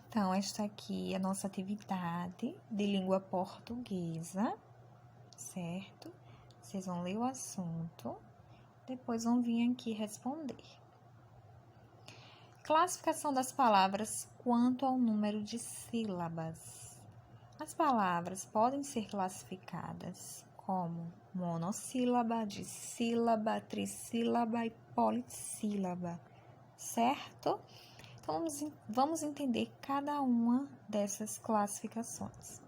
Então, esta aqui é a nossa atividade de língua portuguesa, certo? Vocês vão ler o assunto, depois vão vir aqui responder. Classificação das palavras quanto ao número de sílabas. As palavras podem ser classificadas como monossílaba, dissílaba, trissílaba e polissílaba, certo? Então, vamos entender cada uma dessas classificações.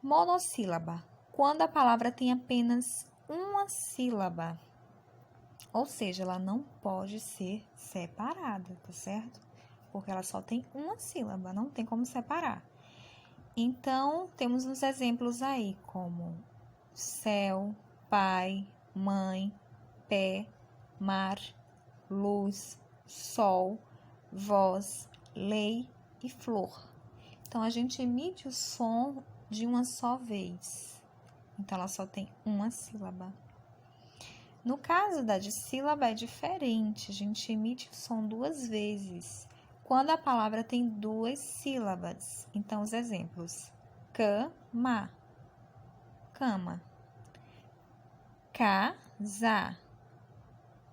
Monossílaba, quando a palavra tem apenas uma sílaba, ou seja, ela não pode ser separada, tá certo? Porque ela só tem uma sílaba, não tem como separar. Então, temos uns exemplos aí, como céu, pai, mãe, pé, mar, luz, sol, voz, lei e flor. Então, a gente emite o som de uma só vez. Então, ela só tem uma sílaba. No caso da dissílaba é diferente. A gente emite o som duas vezes, quando a palavra tem duas sílabas. Então, os exemplos. Cama, cama. Casa,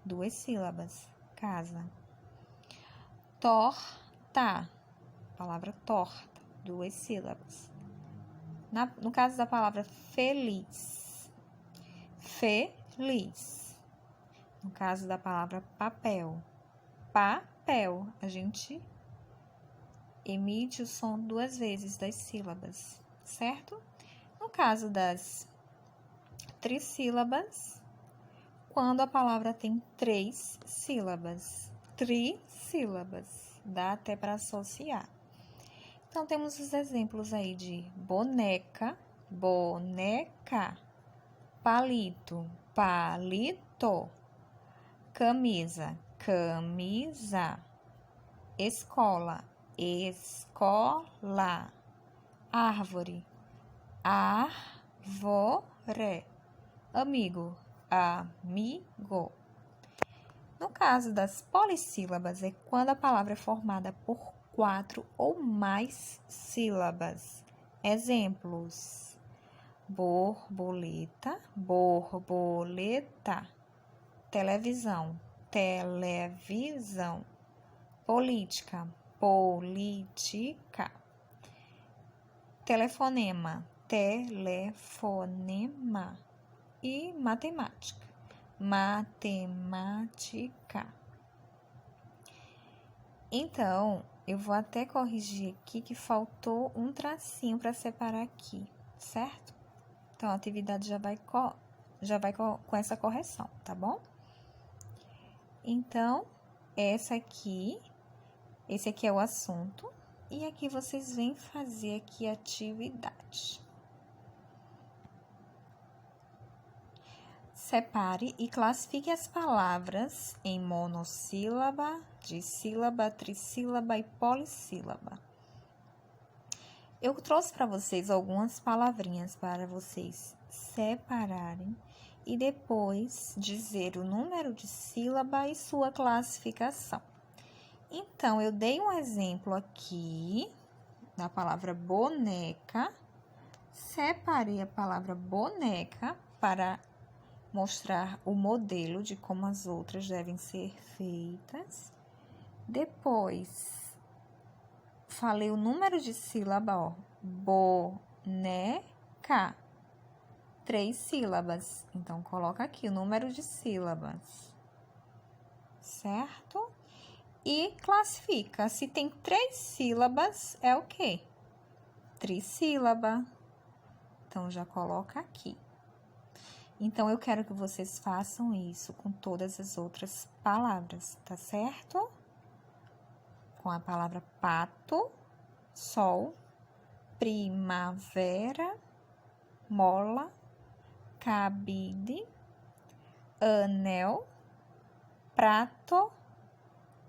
duas sílabas, casa. Torta, palavra torta, duas sílabas. No caso da palavra feliz, feliz. No caso da palavra papel, papel, a gente emite o som duas vezes das sílabas, certo? No caso das trissílabas, quando a palavra tem três sílabas, trissílabas, dá até para associar. Então, temos os exemplos aí de boneca, boneca, palito, palito, camisa, camisa, escola, escola, árvore, árvore, amigo, amigo. No caso das polissílabas, é quando a palavra é formada por 4 ou mais sílabas. Exemplos: borboleta, borboleta, televisão, televisão, política, política, telefonema, telefonema e matemática, matemática. Então, eu vou até corrigir aqui que faltou um tracinho para separar aqui, certo? Então, a atividade já vai com essa correção, tá bom? Então, esse aqui é o assunto. E aqui vocês vêm fazer aqui a atividade. Separe e classifique as palavras em monossílaba, dissílaba, trissílaba e polissílaba. Eu trouxe para vocês algumas palavrinhas para vocês separarem e depois dizer o número de sílaba e sua classificação. Então, eu dei um exemplo aqui da palavra boneca, separei a palavra boneca para mostrar o modelo de como as outras devem ser feitas. Depois, falei o número de sílaba, ó, boneca, 3 sílabas. Então, coloca aqui o número de sílabas, certo? E classifica. Se tem 3 sílabas, é o quê? Trissílaba. Então, já coloca aqui. Então, eu quero que vocês façam isso com todas as outras palavras, tá certo? Com a palavra pato, sol, primavera, mola, cabide, anel, prato,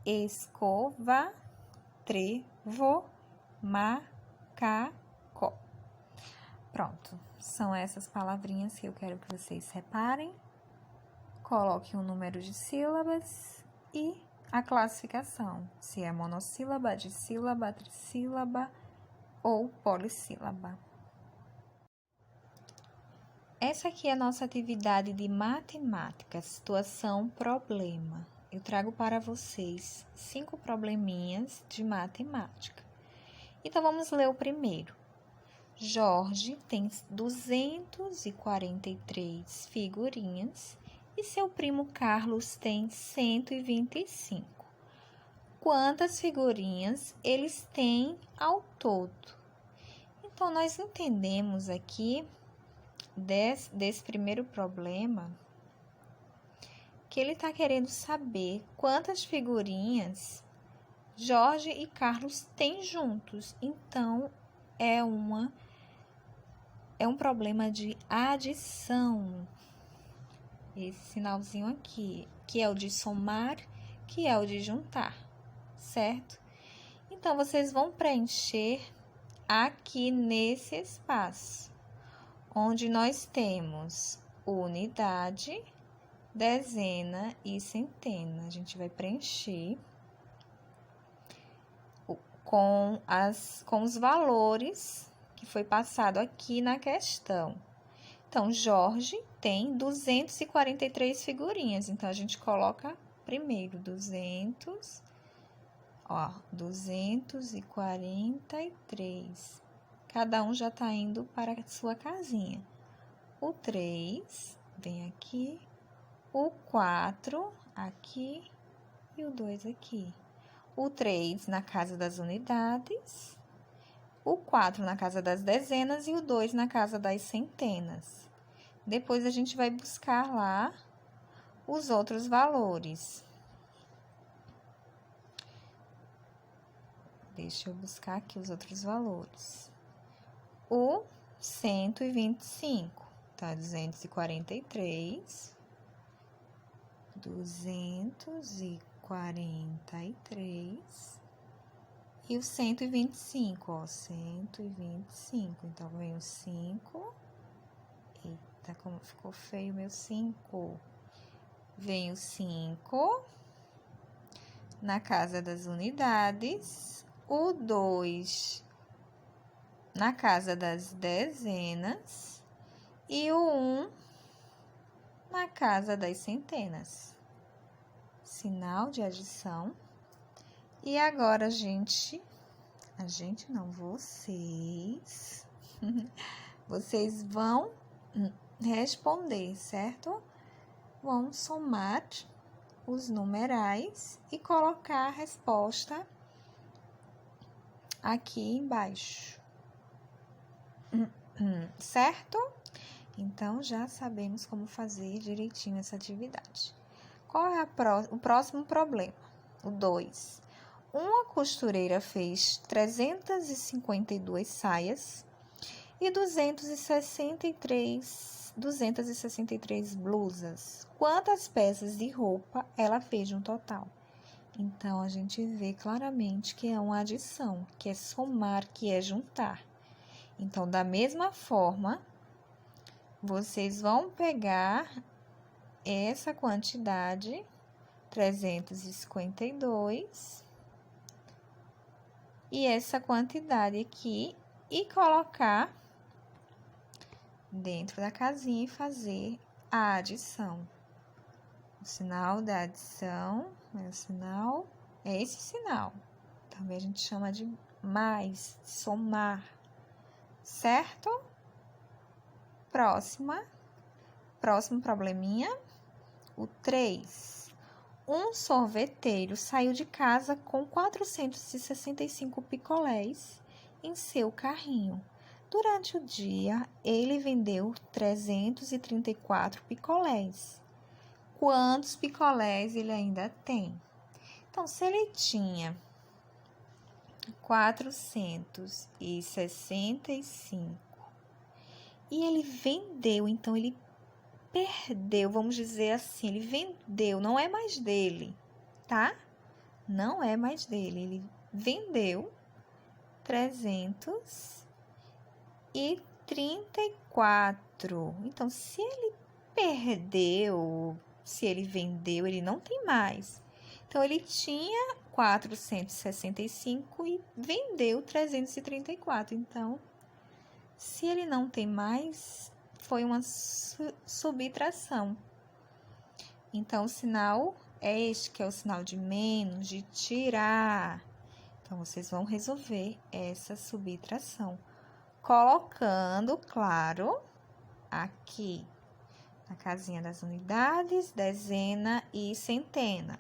escova, trevo, macaco. Pronto, são essas palavrinhas que eu quero que vocês reparem. Coloquem o número de sílabas e a classificação, se é monossílaba, dissílaba, trissílaba ou polissílaba. Essa aqui é a nossa atividade de matemática, situação problema. Eu trago para vocês 5 probleminhas de matemática. Então, vamos ler o primeiro. Jorge tem 243 figurinhas e seu primo Carlos tem 125. Quantas figurinhas eles têm ao todo? Então, nós entendemos aqui desse primeiro problema que ele está querendo saber quantas figurinhas Jorge e Carlos têm juntos. Então, é um problema de adição. Esse sinalzinho aqui, que é o de somar, que é o de juntar, certo? Então, vocês vão preencher aqui nesse espaço, onde nós temos unidade, dezena e centena. A gente vai preencher com os valores que foi passado aqui na questão. Então, Jorge tem 243 figurinhas. Então, a gente coloca primeiro 243. Cada um já está indo para a sua casinha. O 3 vem aqui, o 4 aqui e o 2 aqui. O 3 na casa das unidades, o 4 na casa das dezenas e o 2 na casa das centenas. Depois, a gente vai buscar lá os outros valores. Deixa eu buscar aqui os outros valores. O 125, tá? 243. 243. E o 125, ó, 125. Então, vem o 5. Eita, como ficou feio meu 5. Vem o 5 na casa das unidades. O 2 na casa das dezenas. E o 1 na casa das centenas. Sinal de adição. E agora, vocês vão responder, certo? Vão somar os numerais e colocar a resposta aqui embaixo, certo? Então, já sabemos como fazer direitinho essa atividade. Qual é o próximo problema? O 2. Uma costureira fez 352 saias e 263 blusas. Quantas peças de roupa ela fez no total? Então, a gente vê claramente que é uma adição, que é somar, que é juntar. Então, da mesma forma, vocês vão pegar essa quantidade, 352, e essa quantidade aqui, e colocar dentro da casinha e fazer a adição. O sinal da adição é esse sinal. Também a gente chama de mais, somar, certo? Próximo probleminha, o 3. Um sorveteiro saiu de casa com 465 picolés em seu carrinho. Durante o dia, ele vendeu 334 picolés. Quantos picolés ele ainda tem? Então, se ele tinha 465 e ele vendeu, então ele perdeu, vamos dizer assim, ele vendeu, não é mais dele, tá? Não é mais dele, ele vendeu 334. Então, se ele perdeu, se ele vendeu, ele não tem mais. Então, ele tinha 465 e vendeu 334. Então, se ele não tem mais, foi uma subtração. Então, o sinal é este, que é o sinal de menos, de tirar. Então, vocês vão resolver essa subtração, colocando, claro, aqui na casinha das unidades, dezena e centena.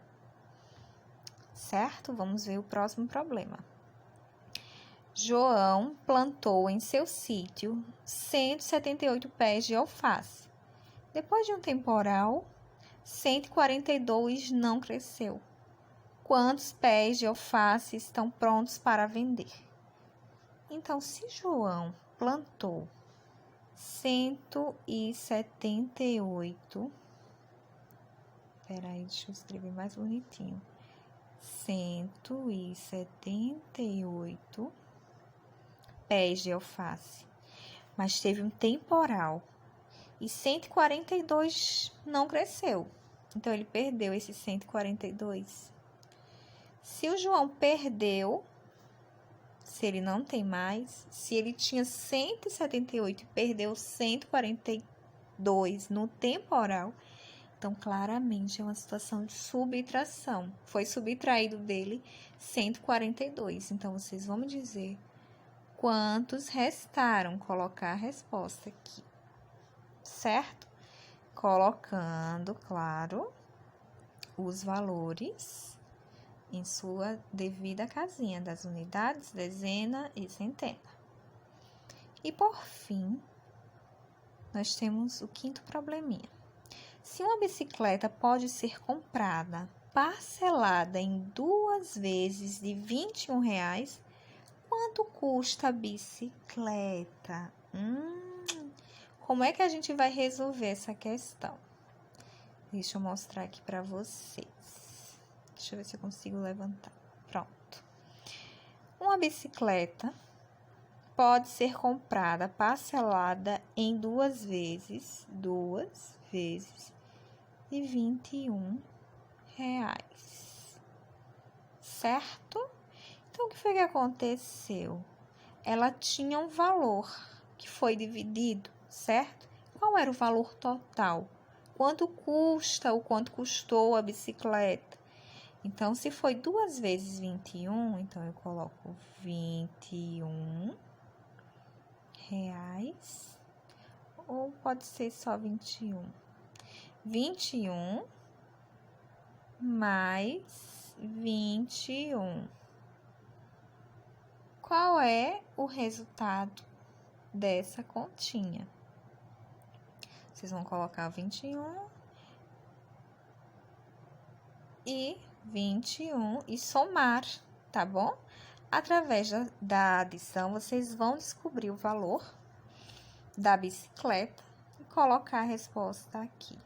Certo? Vamos ver o próximo problema. João plantou em seu sítio 178 pés de alface. Depois de um temporal, 142 não cresceu. Quantos pés de alface estão prontos para vender? Então, se João plantou 178, peraí, deixa eu escrever mais bonitinho. 178 pés de alface, mas teve um temporal e 142 não cresceu. Então, ele perdeu esses 142. Se o João perdeu, se ele não tem mais, se ele tinha 178 e perdeu 142 no temporal, então, claramente, é uma situação de subtração. Foi subtraído dele 142. Então, vocês vão me dizer quantos restaram. Colocar a resposta aqui, certo? Colocando, claro, os valores em sua devida casinha das unidades, dezena e centena. E, por fim, nós temos o quinto probleminha. Se uma bicicleta pode ser comprada parcelada em 2 vezes de R$21, quanto custa a bicicleta? Como é que a gente vai resolver essa questão? Deixa eu mostrar aqui para vocês. Deixa eu ver se eu consigo levantar. Pronto. Uma bicicleta pode ser comprada parcelada em 2 vezes de R$21, certo? Então, o que foi que aconteceu? Ela tinha um valor que foi dividido, certo? Qual era o valor total? Quanto custa ou quanto custou a bicicleta? Então, se foi 2 vezes 21, então eu coloco R$21, ou pode ser só 21. 21 mais 21. Qual é o resultado dessa continha? Vocês vão colocar 21 e 21 e somar, tá bom? Através da adição, vocês vão descobrir o valor da bicicleta e colocar a resposta aqui.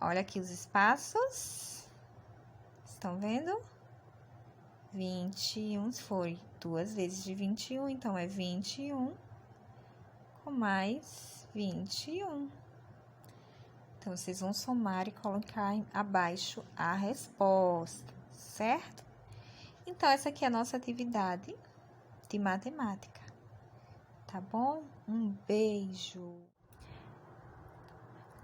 Olha aqui os espaços. Estão vendo? 21 foi 2 vezes de 21, então é 21 com mais 21. Então, vocês vão somar e colocar abaixo a resposta, certo? Então, essa aqui é a nossa atividade de matemática, tá bom? Um beijo!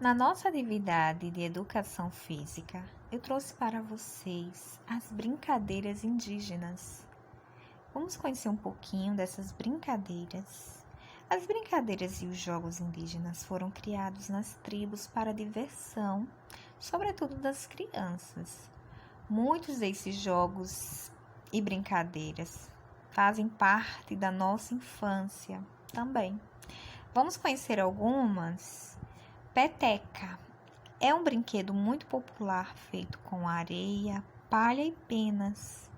Na nossa atividade de educação física, eu trouxe para vocês as brincadeiras indígenas. Vamos conhecer um pouquinho dessas brincadeiras. As brincadeiras e os jogos indígenas foram criados nas tribos para diversão, sobretudo das crianças. Muitos desses jogos e brincadeiras fazem parte da nossa infância também. Vamos conhecer algumas? Peteca é um brinquedo muito popular feito com areia, palha e penas.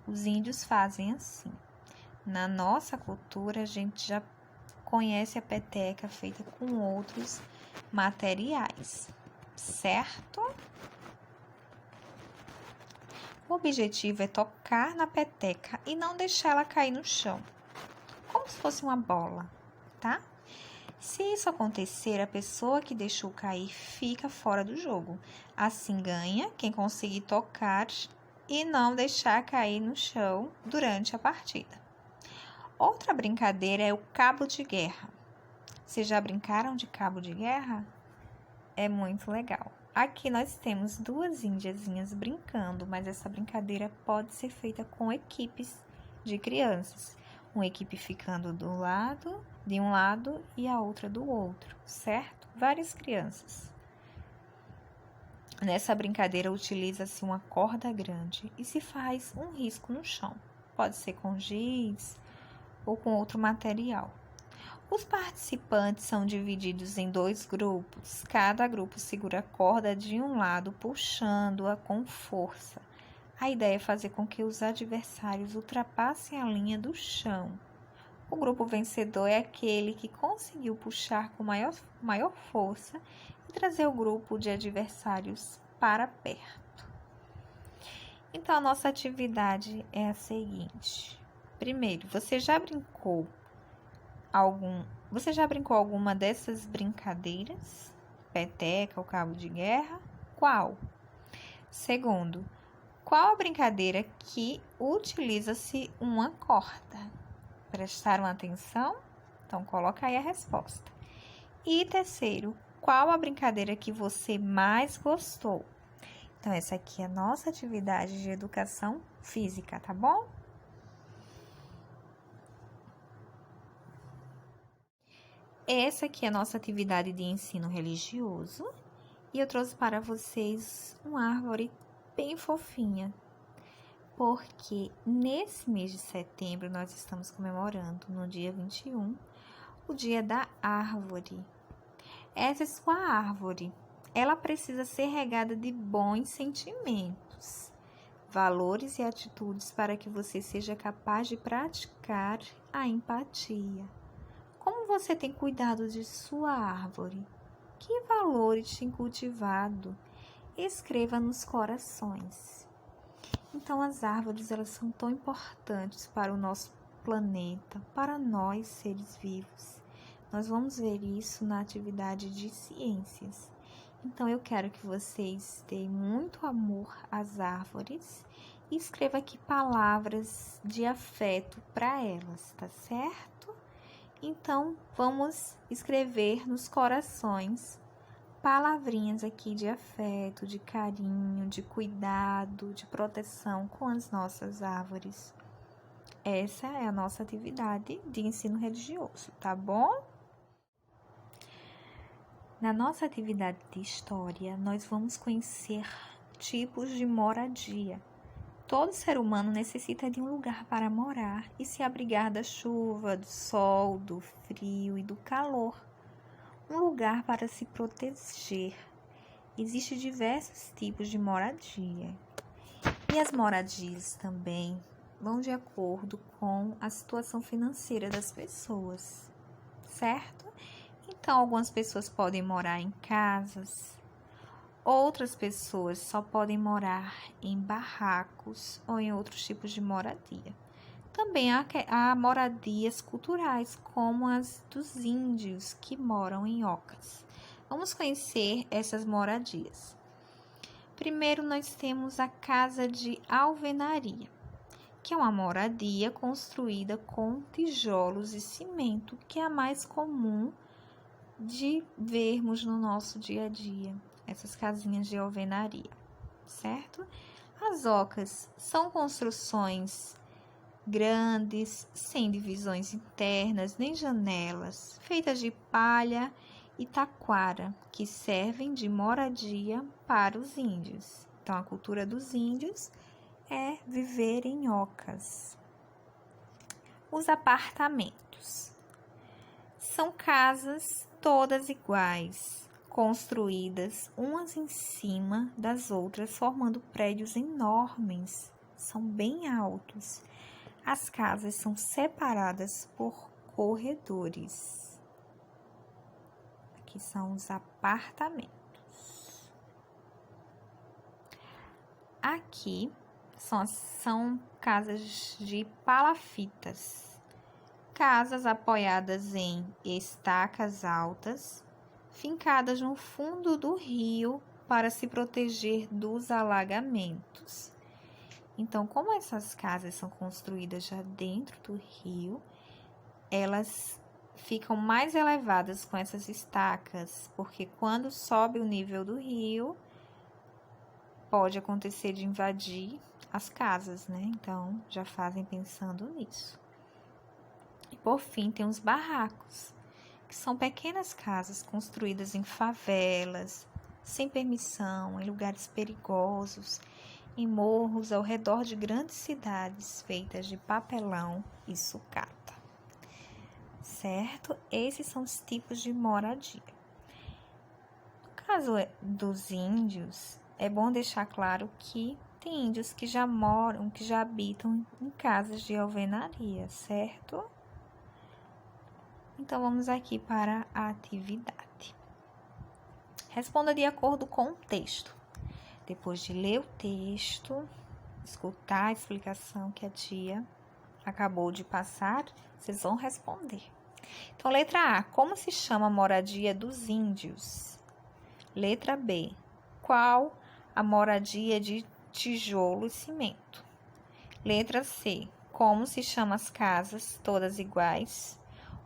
Os índios fazem assim. Na nossa cultura, a gente já conhece a peteca feita com outros materiais, certo? O objetivo é tocar na peteca e não deixar ela cair no chão, como se fosse uma bola, tá? Se isso acontecer, a pessoa que deixou cair fica fora do jogo. Assim ganha quem conseguir tocar e não deixar cair no chão durante a partida. Outra brincadeira é o cabo de guerra. Vocês já brincaram de cabo de guerra? É muito legal. Aqui nós temos duas índiazinhas brincando, mas essa brincadeira pode ser feita com equipes de crianças. Uma equipe ficando de um lado e a outra do outro, certo? Várias crianças. Nessa brincadeira utiliza-se uma corda grande e se faz um risco no chão. Pode ser com giz ou com outro material. Os participantes são divididos em 2 grupos. Cada grupo segura a corda de um lado, puxando-a com força. A ideia é fazer com que os adversários ultrapassem a linha do chão. O grupo vencedor é aquele que conseguiu puxar com maior força e trazer o grupo de adversários para perto. Então, a nossa atividade é a seguinte. Primeiro, você já brincou alguma dessas brincadeiras? Peteca ou cabo de guerra? Qual? Segundo, qual a brincadeira que utiliza-se uma corda? Prestaram atenção? Então, coloca aí a resposta. E terceiro, qual a brincadeira que você mais gostou? Então, essa aqui é a nossa atividade de educação física, tá bom? Essa aqui é a nossa atividade de ensino religioso e eu trouxe para vocês uma árvore bem fofinha, porque nesse mês de setembro nós estamos comemorando, no dia 21, o Dia da Árvore. Essa é sua árvore, ela precisa ser regada de bons sentimentos, valores e atitudes para que você seja capaz de praticar a empatia. Como você tem cuidado de sua árvore? Que valores tem cultivado? Escreva nos corações. Então, as árvores, elas são tão importantes para o nosso planeta, para nós, seres vivos. Nós vamos ver isso na atividade de ciências. Então, eu quero que vocês deem muito amor às árvores e escreva aqui palavras de afeto para elas, tá certo? Então, vamos escrever nos corações palavrinhas aqui de afeto, de carinho, de cuidado, de proteção com as nossas árvores. Essa é a nossa atividade de ensino religioso, tá bom? Na nossa atividade de história, nós vamos conhecer tipos de moradia. Todo ser humano necessita de um lugar para morar e se abrigar da chuva, do sol, do frio e do calor. Um lugar para se proteger. Existem diversos tipos de moradia. E as moradias também vão de acordo com a situação financeira das pessoas, certo? Então, algumas pessoas podem morar em casas. Outras pessoas só podem morar em barracos ou em outros tipos de moradia. Também há moradias culturais, como as dos índios que moram em ocas. Vamos conhecer essas moradias. Primeiro, nós temos a casa de alvenaria, que é uma moradia construída com tijolos e cimento, que é a mais comum de vermos no nosso dia a dia. Essas casinhas de alvenaria, certo? As ocas são construções grandes, sem divisões internas nem janelas, feitas de palha e taquara, que servem de moradia para os índios. Então, a cultura dos índios é viver em ocas. Os apartamentos são casas todas iguais, construídas umas em cima das outras, formando prédios enormes. São bem altos. As casas são separadas por corredores. Aqui são os apartamentos. Aqui são casas de palafitas. casas apoiadas em estacas altas, fincadas no fundo do rio para se proteger dos alagamentos. Então, como essas casas são construídas já dentro do rio, elas ficam mais elevadas com essas estacas, porque quando sobe o nível do rio, pode acontecer de invadir as casas, né? Então, já fazem pensando nisso. E por fim, tem os barracos, que são pequenas casas construídas em favelas, sem permissão, em lugares perigosos, em morros ao redor de grandes cidades feitas de papelão e sucata. Certo? Esses são os tipos de moradia. No caso dos índios, é bom deixar claro que tem índios que já moram, que já habitam em casas de alvenaria, certo? Então, vamos aqui para a atividade. Responda de acordo com o texto. Depois de ler o texto, escutar a explicação que a tia acabou de passar, vocês vão responder. Então, letra A, como se chama a moradia dos índios? Letra B, qual a moradia de tijolo e cimento? Letra C, como se chamam as casas, todas iguais,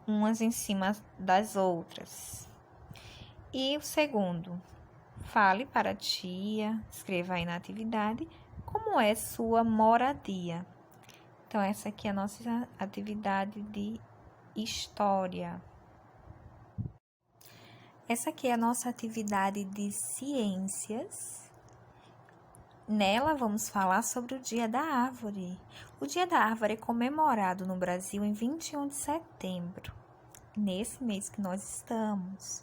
umas em cima das outras? E o segundo, fale para a tia, escreva aí na atividade, como é sua moradia. Então, essa aqui é a nossa atividade de história. Essa aqui é a nossa atividade de ciências. Nela, vamos falar sobre o Dia da Árvore. O Dia da Árvore é comemorado no Brasil em 21 de setembro. Nesse mês que nós estamos,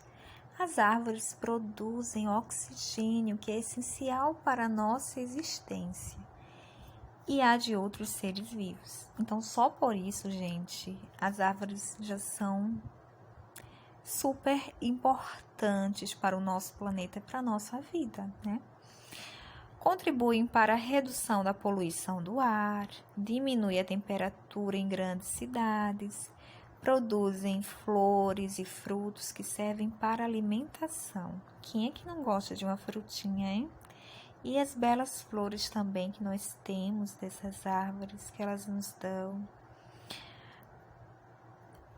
as árvores produzem oxigênio, que é essencial para a nossa existência, e há de outros seres vivos. Então, só por isso, gente, as árvores já são super importantes para o nosso planeta e para a nossa vida, né? Contribuem para a redução da poluição do ar, diminui a temperatura em grandes cidades, produzem flores e frutos que servem para alimentação. Quem é que não gosta de uma frutinha, hein? E as belas flores também que nós temos dessas árvores que elas nos dão,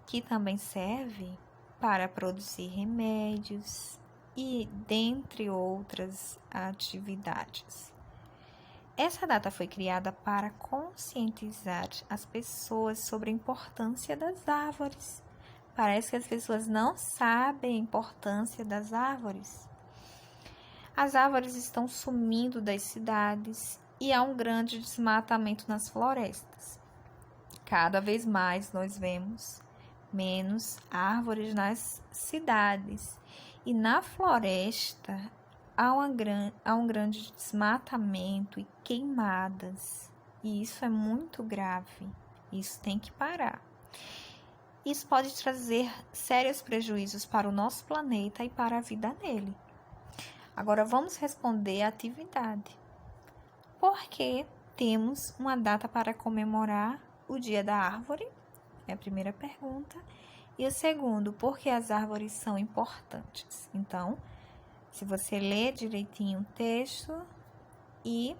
que também serve para produzir remédios e dentre outras atividades. Essa data foi criada para conscientizar as pessoas sobre a importância das árvores. Parece que as pessoas não sabem a importância das árvores. As árvores estão sumindo das cidades e há um grande desmatamento nas florestas. Cada vez mais nós vemos menos árvores nas cidades e na floresta há um grande desmatamento e queimadas. E isso é muito grave. Isso tem que parar. Isso pode trazer sérios prejuízos para o nosso planeta e para a vida nele. Agora vamos responder a atividade. Por que temos uma data para comemorar o Dia da Árvore? É a primeira pergunta. E o segundo, por que as árvores são importantes? Então, se você ler direitinho o texto e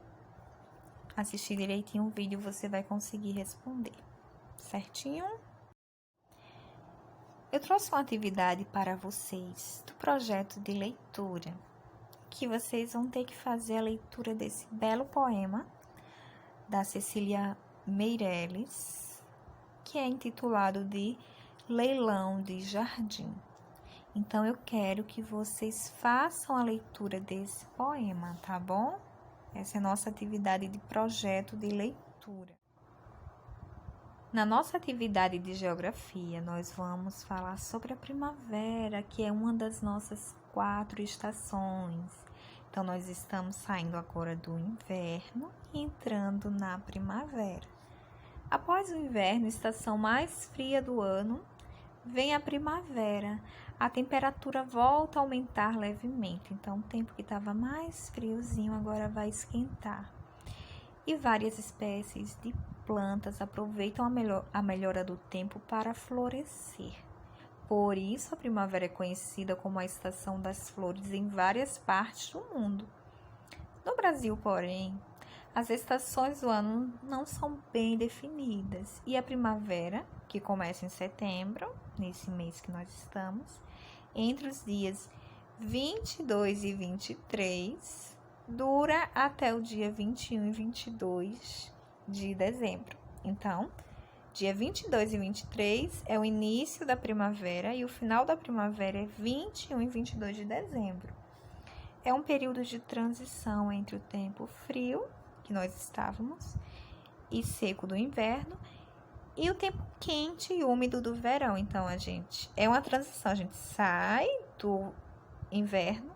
assistir direitinho o vídeo, você vai conseguir responder. Certinho? Eu trouxe uma atividade para vocês do projeto de leitura, que vocês vão ter que fazer a leitura desse belo poema da Cecília Meirelles, que é intitulado de Leilão de Jardim. Então, eu quero que vocês façam a leitura desse poema, tá bom? Essa é a nossa atividade de projeto de leitura. Na nossa atividade de geografia, nós vamos falar sobre a primavera, que é uma das nossas 4 estações. Então, nós estamos saindo agora do inverno e entrando na primavera. Após o inverno, estação mais fria do ano, vem a primavera. A temperatura volta a aumentar levemente. Então, o tempo que estava mais friozinho agora vai esquentar. E várias espécies de plantas aproveitam a melhora do tempo para florescer. Por isso, a primavera é conhecida como a estação das flores em várias partes do mundo. No Brasil, porém, as estações do ano não são bem definidas e a primavera, que começa em setembro, nesse mês que nós estamos, entre os dias 22 e 23, dura até o dia 21 e 22 de dezembro. Então, dia 22 e 23 é o início da primavera e o final da primavera é 21 e 22 de dezembro. É um período de transição entre o tempo frio, que nós estávamos, e seco do inverno, e o tempo quente e úmido do verão. Então, é uma transição, a gente sai do inverno,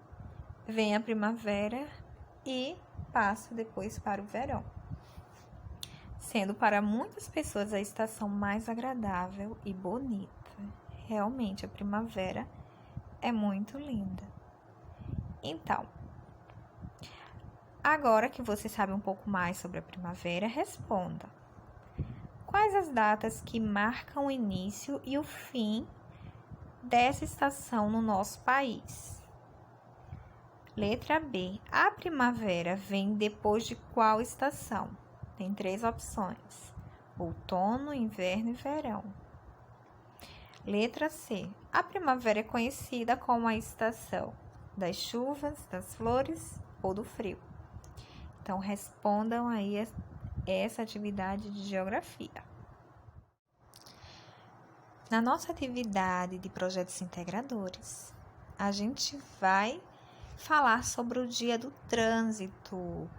vem a primavera e passa depois para o verão, sendo para muitas pessoas a estação mais agradável e bonita. Realmente, a primavera é muito linda. Então, agora que você sabe um pouco mais sobre a primavera, responda: quais as datas que marcam o início e o fim dessa estação no nosso país? Letra B. A primavera vem depois de qual estação? Tem 3 opções: outono, inverno e verão. Letra C. A primavera é conhecida como a estação das chuvas, das flores ou do frio. Então, respondam aí essa atividade de geografia. Na nossa atividade de projetos integradores, a gente vai falar sobre o dia do trânsito.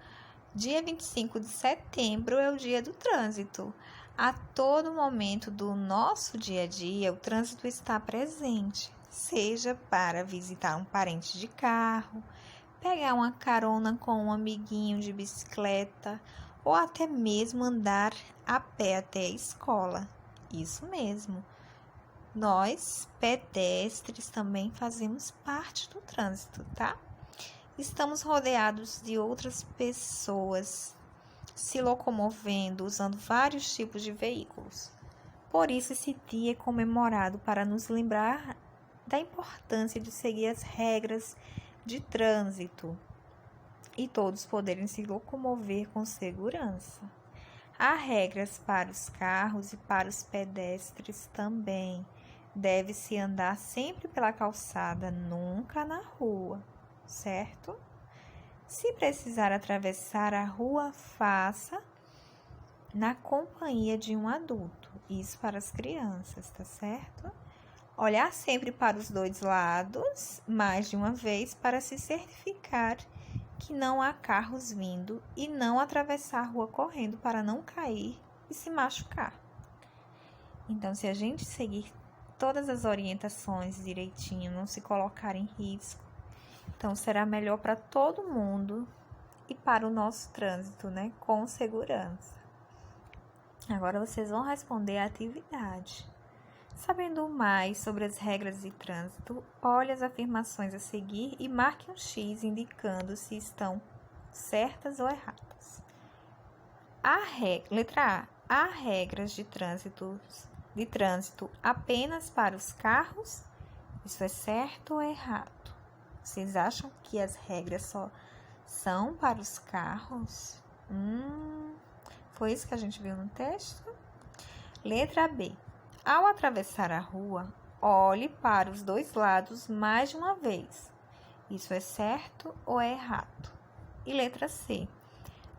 Dia 25 de setembro é o dia do trânsito. A todo momento do nosso dia a dia, o trânsito está presente, seja para visitar um parente de carro, pegar uma carona com um amiguinho de bicicleta ou até mesmo andar a pé até a escola. Isso mesmo. Nós, pedestres, também fazemos parte do trânsito, tá? Estamos rodeados de outras pessoas se locomovendo, usando vários tipos de veículos. Por isso, esse dia é comemorado para nos lembrar da importância de seguir as regras de trânsito e todos poderem se locomover com segurança. Há regras para os carros e para os pedestres também. Deve-se andar sempre pela calçada, nunca na rua, certo? Se precisar atravessar a rua, faça na companhia de um adulto. Isso para as crianças, tá certo? Olhar sempre para os 2 lados, mais de uma vez, para se certificar que não há carros vindo e não atravessar a rua correndo para não cair e se machucar. Então, se a gente seguir todas as orientações direitinho, não se colocar em risco, então será melhor para todo mundo e para o nosso trânsito, né? Com segurança. Agora vocês vão responder a atividade. Sabendo mais sobre as regras de trânsito, olhe as afirmações a seguir e marque um X indicando se estão certas ou erradas. Letra A. Há regras de trânsito apenas para os carros? Isso é certo ou errado? Vocês acham que as regras só são para os carros? Foi isso que a gente viu no texto? Letra B. Ao atravessar a rua, olhe para os 2 lados mais de uma vez. Isso é certo ou é errado? E letra C.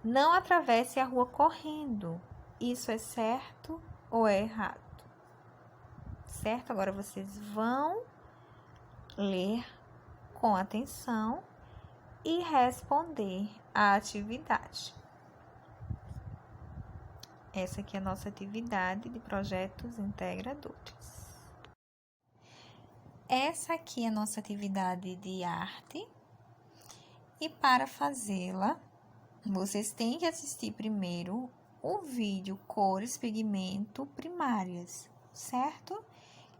Não atravesse a rua correndo. Isso é certo ou é errado? Certo? Agora vocês vão ler com atenção e responder a atividade. Essa aqui é a nossa atividade de projetos integradores. Essa aqui é a nossa atividade de arte. E para fazê-la, vocês têm que assistir primeiro o vídeo Cores, Pigmento, Primárias, certo?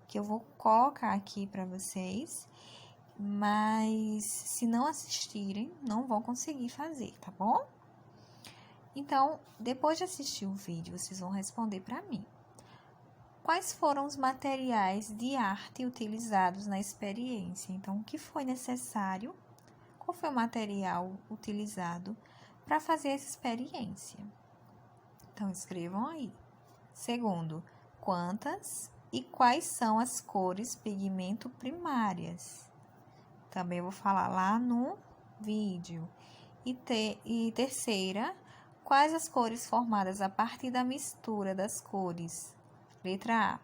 Que eu vou colocar aqui para vocês. Mas se não assistirem, não vão conseguir fazer, tá bom? Então, depois de assistir o vídeo, vocês vão responder para mim. Quais foram os materiais de arte utilizados na experiência? Então, o que foi necessário? Qual foi o material utilizado para fazer essa experiência? Então, escrevam aí. Segundo, quantas e quais são as cores pigmento primárias? Também vou falar lá no vídeo. E terceira, quais as cores formadas a partir da mistura das cores? Letra A,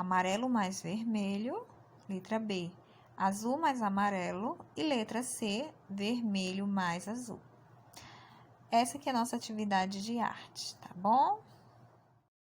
amarelo mais vermelho. Letra B, azul mais amarelo. E letra C, vermelho mais azul. Essa aqui é a nossa atividade de arte, tá bom?